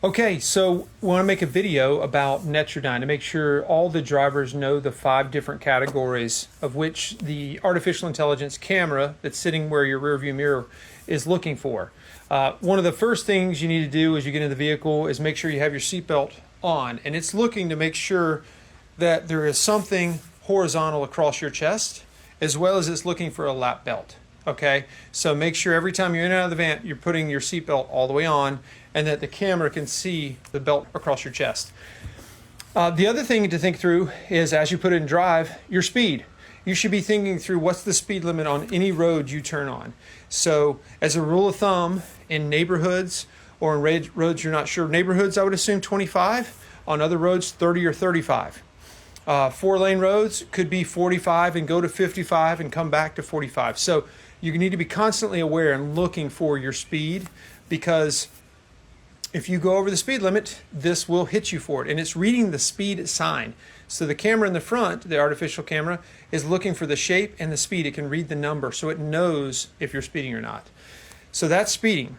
Okay, so we want to make a video about Netradyne to make sure all the drivers know the 5 different categories of which the artificial intelligence camera that's sitting where your rear view mirror is looking for. One of the first things you need to do as you get in the vehicle is make sure you have your seatbelt on, and it's looking to make sure that there is something horizontal across your chest, as well as it's looking for a lap belt. Okay, so make sure every time you're in and out of the van, you're putting your seatbelt all the way on and that the camera can see the belt across your chest. The other thing to think through is, as you put it in drive, your speed. You should be thinking through what's the speed limit on any road you turn on. So as a rule of thumb, in neighborhoods or in roads you're not sure, neighborhoods I would assume 25, on other roads 30 or 35. 4-lane roads could be 45 and go to 55 and come back to 45. So you need to be constantly aware and looking for your speed, because if you go over the speed limit, this will hit you for it. And it's reading the speed sign. So the camera in the front, the artificial camera, is looking for the shape and the speed. It can read the number, so it knows if you're speeding or not. So that's speeding.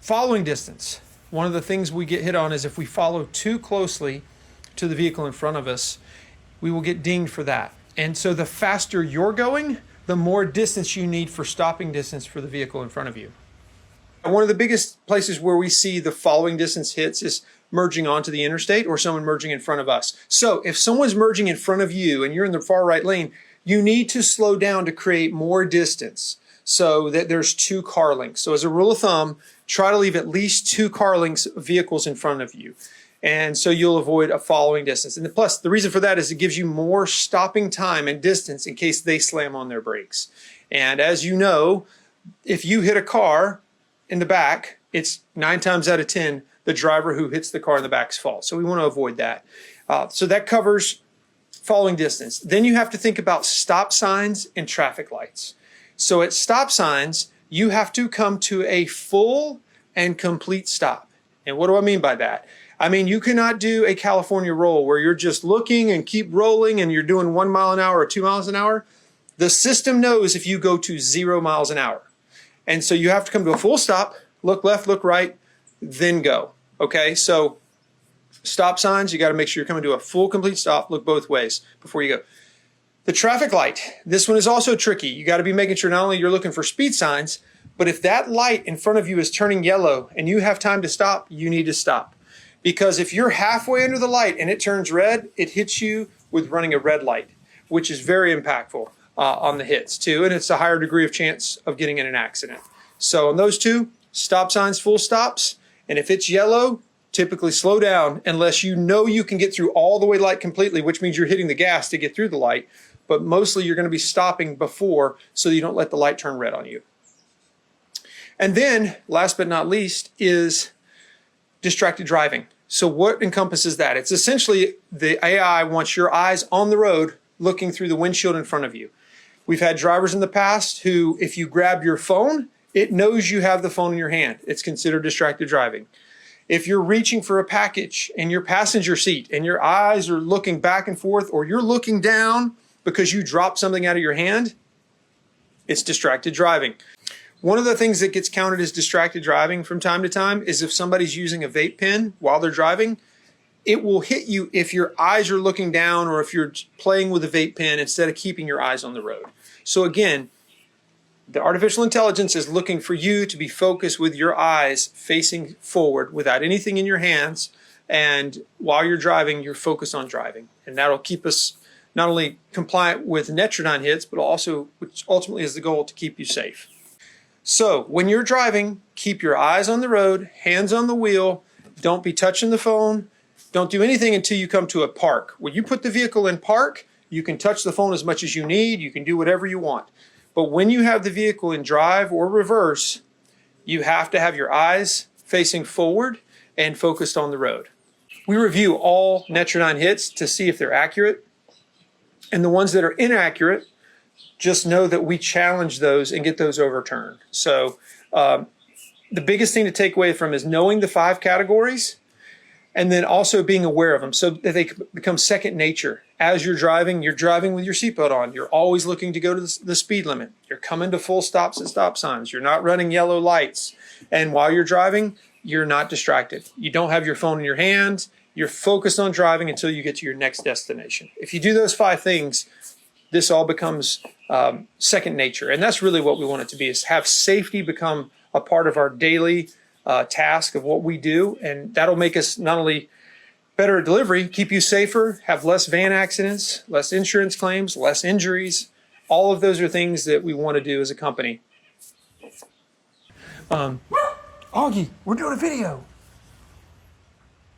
Following distance. One of the things we get hit on is if we follow too closely to the vehicle in front of us, we will get dinged for that. And so the faster you're going, the more distance you need for stopping distance for the vehicle in front of you. One of the biggest places where we see the following distance hits is merging onto the interstate or someone merging in front of us. So if someone's merging in front of you and you're in the far right lane, you need to slow down to create more distance so that there's 2 car lengths. So as a rule of thumb, try to leave at least 2 car lengths of vehicles in front of you. And so you'll avoid a following distance. And plus, the reason for that is it gives you more stopping time and distance in case they slam on their brakes. And as you know, if you hit a car in the back, it's 9 times out of 10 the driver who hits the car in the back's fault. So we want to avoid that. So that covers following distance. Then you have to think about stop signs and traffic lights. So at stop signs, you have to come to a full and complete stop. And what do I mean by that? I mean, you cannot do a California roll where you're just looking and keep rolling and you're doing 1 mile an hour or 2 miles an hour. The system knows if you go to 0 miles an hour. And so you have to come to a full stop, look left, look right, then go. Okay, so stop signs, you got to make sure you're coming to a full, complete stop, look both ways before you go. The traffic light, this one is also tricky. You got to be making sure not only you're looking for speed signs, but if that light in front of you is turning yellow and you have time to stop, you need to stop. Because if you're halfway under the light and it turns red, it hits you with running a red light, which is very impactful on the hits too. And it's a higher degree of chance of getting in an accident. So on those 2, stop signs, full stops. And if it's yellow, typically slow down unless you know you can get through all the way light completely, which means you're hitting the gas to get through the light. But mostly you're going to be stopping before so you don't let the light turn red on you. And then last but not least is distracted driving. So what encompasses that? It's essentially the AI wants your eyes on the road looking through the windshield in front of you. We've had drivers in the past who, if you grab your phone, it knows you have the phone in your hand. It's considered distracted driving. If you're reaching for a package in your passenger seat and your eyes are looking back and forth, or you're looking down because you dropped something out of your hand, it's distracted driving. One of the things that gets counted as distracted driving from time to time is if somebody's using a vape pen while they're driving, it will hit you if your eyes are looking down or if you're playing with a vape pen instead of keeping your eyes on the road. So again, the artificial intelligence is looking for you to be focused with your eyes facing forward without anything in your hands. And while you're driving, you're focused on driving. And that'll keep us not only compliant with Netradyne hits, but also, which ultimately is the goal, to keep you safe. So when you're driving, keep your eyes on the road, hands on the wheel. Don't be touching the phone. Don't do anything until you come to a park. When you put the vehicle in park, you can touch the phone as much as you need. You can do whatever you want. But when you have the vehicle in drive or reverse, you have to have your eyes facing forward and focused on the road. We review all Netradyne hits to see if they're accurate. And the ones that are inaccurate, just know that we challenge those and get those overturned. So the biggest thing to take away from is knowing the 5 categories and then also being aware of them so that they become second nature. As you're driving with your seatbelt on. You're always looking to go to the speed limit. You're coming to full stops at stop signs. You're not running yellow lights. And while you're driving, you're not distracted. You don't have your phone in your hands. You're focused on driving until you get to your next destination. If you do those 5 things, this all becomes second nature. And that's really what we want it to be, is have safety become a part of our daily task of what we do. And that'll make us not only better at delivery, keep you safer, have less van accidents, less insurance claims, less injuries. All of those are things that we want to do as a company. Augie, we're doing a video.